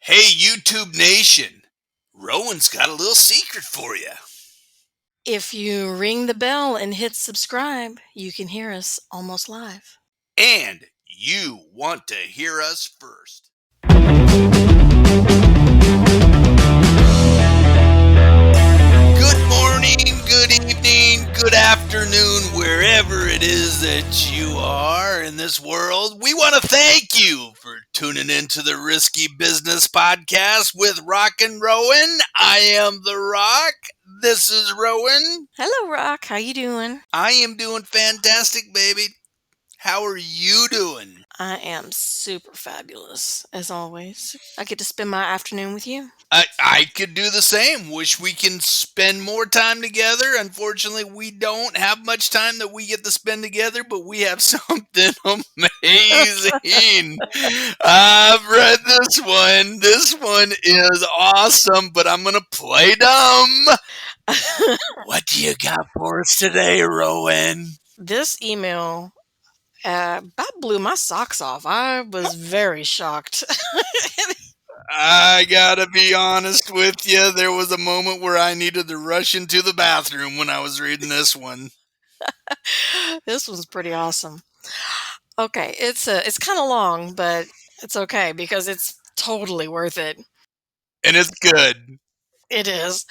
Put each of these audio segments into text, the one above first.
Hey, YouTube Nation. Rowan's got a little secret for you. If you ring the bell and hit subscribe, you can hear us almost live. And you want to hear us first. Good morning, good evening, good afternoon, wherever it is that you are in this world. We want to thank you for tuning into the Risky Business Podcast with Rock and Rowan. I am The Rock. This is Rowan. Hello, Rock. How you doing? I am doing fantastic, baby. How are you doing? I am super fabulous, as always. I get to spend my afternoon with you. I could do the same. Wish we can spend more time together. Unfortunately, we don't have much time that we get to spend together, but we have something amazing. I've read this one. This one is awesome, but I'm going to play dumb. What do you got for us today, Rowan? This email about blew my socks off. I was very shocked. I gotta be honest with you. There was a moment where I needed to rush into the bathroom when I was reading this one. This one's pretty awesome. Okay, it's kind of long, but it's okay because it's totally worth it. And it's good. It is.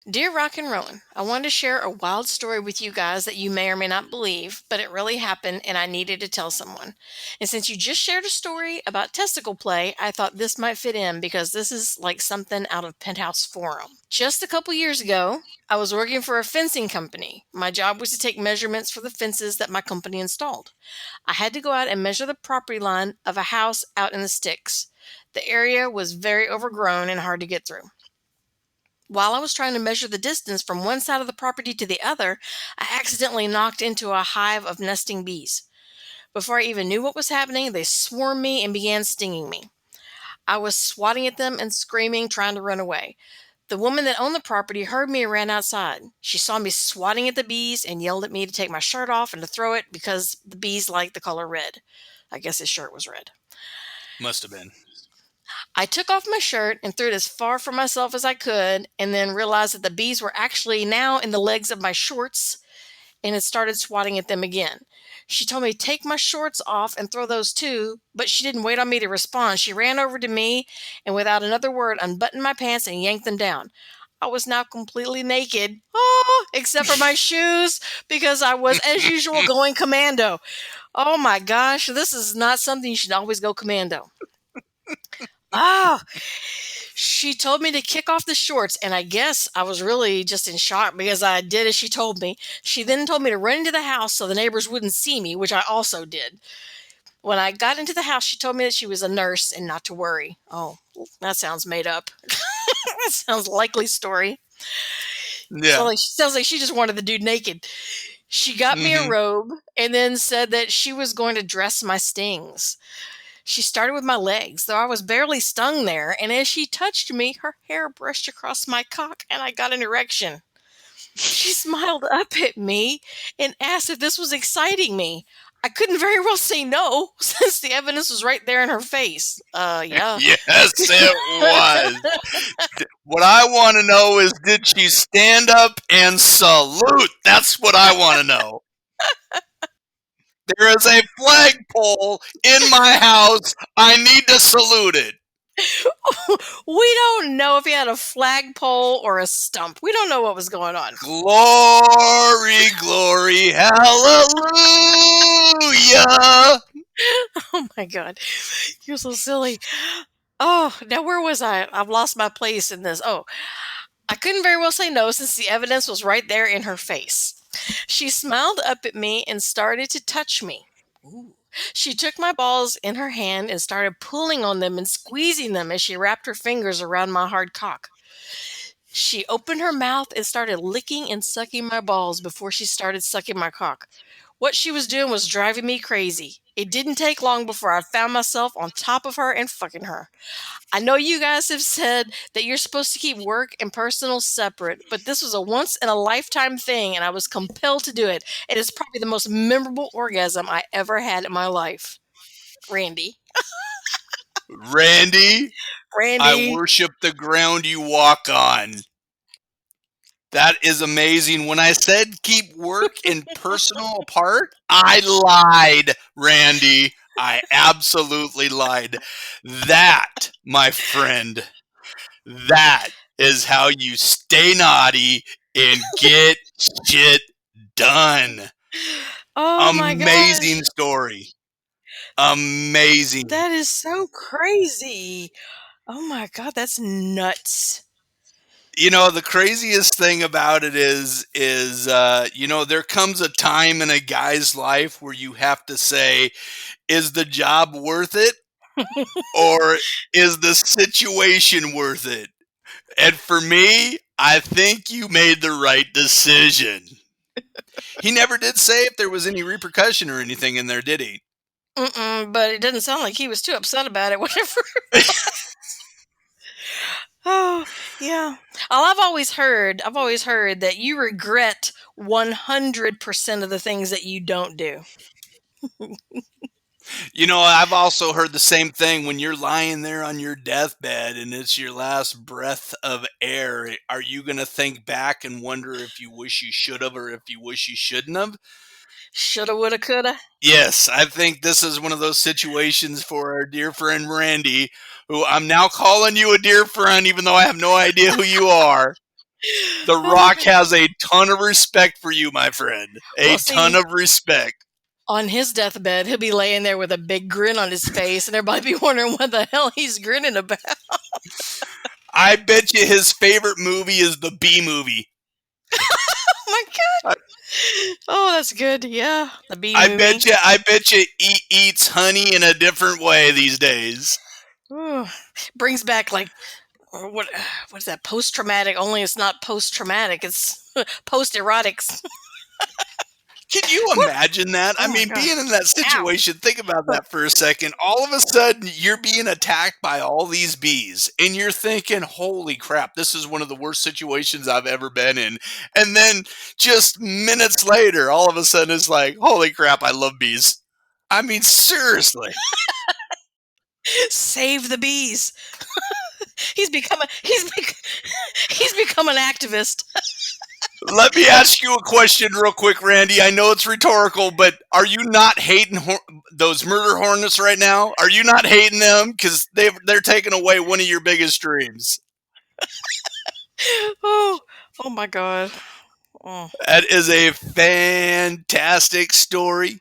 Dear Rock and Rowan, I wanted to share a wild story with you guys that you may or may not believe, but it really happened and I needed to tell someone. And since you just shared a story about testicle play, I thought this might fit in because this is like something out of Penthouse Forum. Just a couple years ago, I was working for a fencing company. My job was to take measurements for the fences that my company installed. I had to go out and measure the property line of a house out in the sticks. The area was very overgrown and hard to get through. While I was trying to measure the distance from one side of the property to the other, I accidentally knocked into a hive of nesting bees. Before I even knew what was happening, they swarmed me and began stinging me. I was swatting at them and screaming, trying to run away. The woman that owned the property heard me and ran outside. She saw me swatting at the bees and yelled at me to take my shirt off and to throw it because the bees liked the color red. I guess his shirt was red. Must have been. I took off my shirt and threw it as far from myself as I could, and then realized that the bees were actually now in the legs of my shorts and had started swatting at them again. She told me to take my shorts off and throw those too, but she didn't wait on me to respond. She ran over to me and without another word unbuttoned my pants and yanked them down. I was now completely naked, except for my shoes, because I was, as usual, going commando. Oh my gosh, this is not something you should always go commando. Ah, she told me to kick off the shorts, and I guess I was really just in shock because I did as she told me. She then told me to run into the house so the neighbors wouldn't see me, which I also did. When I got into the house, she told me that she was a nurse and not to worry. Oh, that sounds made up. That sounds likely story. Yeah. Sounds like she just wanted the dude naked. She got me a Mm-hmm. robe and then said that she was going to dress my stings. She started with my legs, though I was barely stung there, and as she touched me, her hair brushed across my cock, and I got an erection. She smiled up at me and asked if this was exciting me. I couldn't very well say no, since the evidence was right there in her face. Yeah. Yes, it was. What I want to know is, did she stand up and salute? That's what I want to know. There is a flagpole in my house. I need to salute it. We don't know if he had a flagpole or a stump. We don't know what was going on. Glory, glory, hallelujah. Oh my God. You're so silly. Oh, now where was I? I've lost my place in this. Oh, I couldn't very well say no since the evidence was right there in her face. She smiled up at me and started to touch me. Ooh. She took my balls in her hand and started pulling on them and squeezing them as she wrapped her fingers around my hard cock. She opened her mouth and started licking and sucking my balls before she started sucking my cock. What she was doing was driving me crazy. It didn't take long before I found myself on top of her and fucking her. I know you guys have said that you're supposed to keep work and personal separate, but this was a once in a lifetime thing and I was compelled to do it. It is probably the most memorable orgasm I ever had in my life. Randy. Randy, I Randy. worship the ground you walk on. That is amazing. When I said keep work and personal apart, I lied, Randy. I absolutely lied. That, my friend, that is how you stay naughty and get shit done. Oh my Amazing gosh. story. Amazing. That is so crazy. Oh my god, that's nuts. The craziest thing about it is there comes a time in a guy's life where you have to say, is the job worth it, or is the situation worth it? And for me, I think you made the right decision. He never did say if there was any repercussion or anything in there, did he? Mm-mm, but it doesn't sound like he was too upset about it, whatever. Oh, yeah. I've always heard that you regret 100% of the things that you don't do. I've also heard the same thing. When you're lying there on your deathbed and it's your last breath of air, are you going to think back and wonder if you wish you should have or if you wish you shouldn't have? Shoulda, woulda, coulda. Yes, I think this is one of those situations for our dear friend Randy, who I'm now calling you a dear friend, even though I have no idea who you are. The Oh, Rock has a ton of respect for you, my friend. A well, ton see, of respect. on his deathbed, he'll be laying there with a big grin on his face, and everybody be wondering what the hell he's grinning about. I bet you his favorite movie is the Bee movie. Oh my god! I, Oh, that's good. Yeah, the Bee I movie. bet you, he eats honey in a different way these days. Ooh, brings back like what's that? Post traumatic. Only it's not post traumatic. It's post erotics. Can you What? imagine that? I Oh my mean, god! being in that Ow! situation, think about that for a second. All of a sudden, you're being attacked by all these bees, and you're thinking, holy crap, this is one of the worst situations I've ever been in. And then just minutes later, all of a sudden, it's like, holy crap, I love bees. I mean, seriously. Save the bees. He's become an activist. Let me ask you a question real quick, Randy. I know it's rhetorical, but are you not hating those murder hornets right now? Are you not hating them because they're taking away one of your biggest dreams? Oh, oh my god. Oh, That is a fantastic story.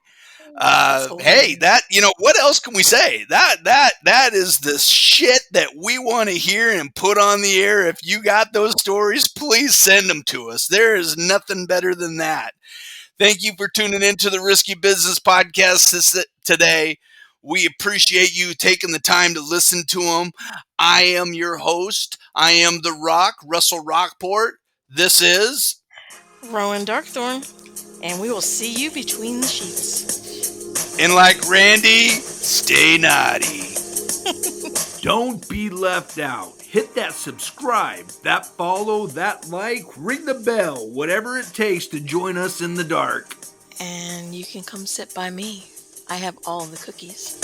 that's Hey, hilarious. that what else can we say? That is the shit that we want to hear and put on the air. If you got those stories, please send them to us. There is nothing better than that. Thank you for tuning in to the Risky Business Podcast today. We appreciate you taking the time to listen to them. I am your host. I am The Rock, Russell Rockport. This is, Rowan Darkthorn, and we will see you between the sheets. and like Randy, stay naughty. Don't be left out. Hit that subscribe, that follow, that like, ring the bell, whatever it takes to join us in the dark. And you can come sit by me. I have all the cookies.